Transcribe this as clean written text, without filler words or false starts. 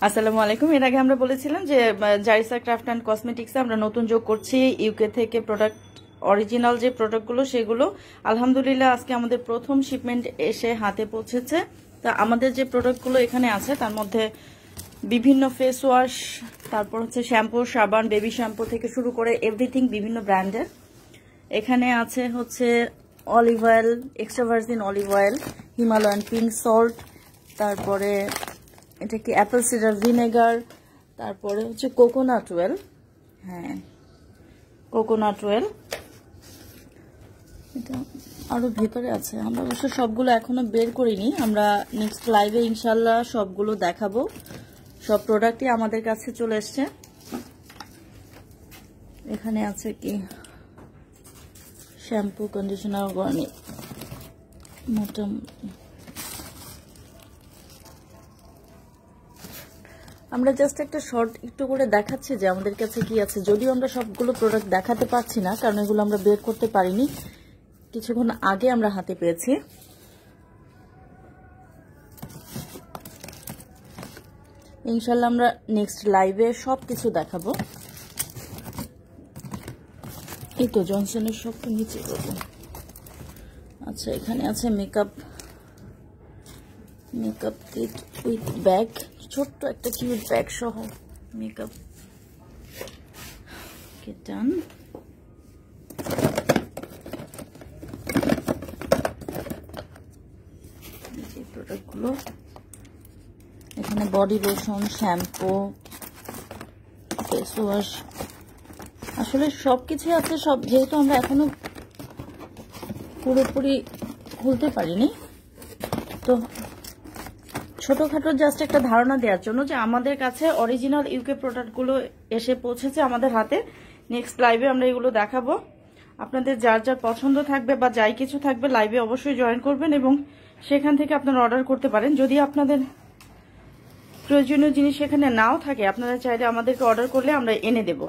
আসসালামু আলাইকুম। এর আগে আমরা বলেছিলাম যে জারিসা ক্রাফট অ্যান্ড কসমেটিক্সে আমরা নতুন যোগ করছি ইউকে থেকে প্রোডাক্ট, অরিজিনাল যে প্রোডাক্টগুলো সেগুলো আলহামদুলিল্লাহ আজকে আমাদের প্রথম শিপমেন্ট এসে হাতে পৌঁছেছে। তা আমাদের যে প্রোডাক্টগুলো এখানে আছে তার মধ্যে বিভিন্ন ফেস ওয়াশ, তারপর হচ্ছে শ্যাম্পু, সাবান, বেবি শ্যাম্পু থেকে শুরু করে এভরিথিং বিভিন্ন ব্র্যান্ডের। এখানে আছে হচ্ছে olive oil, extra virgin olive oil, Himalayan pink salt, তারপরে এটা কি অ্যাপেল সিডার ভিনেগার, তারপরে হচ্ছে কোকোনাট অয়েল। হ্যাঁ, কোকোনাট অয়েল। এটা আরো ভেতরে আছে, আমরা অবশ্য সবগুলো এখনো বের করিনি। আমরা নেক্সট লাইভে ইনশাল্লাহ সবগুলো দেখাবো। সব প্রোডাক্টই আমাদের কাছে চলে এসছে। এখানে আছে কি শ্যাম্পু, কন্ডিশনার, গার্নি, মোটামুটি আমরা জাস্ট একটা শর্ট একটু করে দেখাচ্ছি যে আমাদের কাছে কি আছে। যদিও আমরা সবগুলো প্রোডাক্ট দেখাতে পারছি না, কারণ এগুলো আমরা বের করতে পারিনি, কিছুক্ষণ আগে আমরা হাতে পেয়েছি। ইনশাল্লাহ আমরা নেক্সট লাইভে সবকিছু দেখাবো। এই তো জনসনের সবটা নিচে করবো। আচ্ছা, এখানে আছে মেকআপ কিট উইথ ব্যাগ, ছোট্ট একটা কিউট ব্যাগ সহ মেকআপ কিটান। এই প্রোডাক্টগুলো এখানে body lotion, shampoo, face wash, আসলে সবকিছু আছে। সব যেহেতু আমরা এখনো পুরোপুরি খুলতে পারিনি, তো ছোটখাটো জাস্ট একটা ধারণা দেওয়ার জন্য যে আমাদের কাছে অরিজিনাল ইউকে প্রোডাক্টগুলো এসে পৌঁছেছে আমাদের হাতে। নেক্সট লাইভে আমরা এগুলো দেখাবো। আপনাদের যার যার পছন্দ থাকবে বা যাই কিছু থাকবে লাইভে অবশ্যই জয়েন করবেন এবং সেখান থেকে আপনারা অর্ডার করতে পারেন। যদি আপনাদের প্রয়োজনীয় জিনিস সেখানে নাও থাকে, আপনারা চাইলে আমাদেরকে অর্ডার করলে আমরা এনে দেব।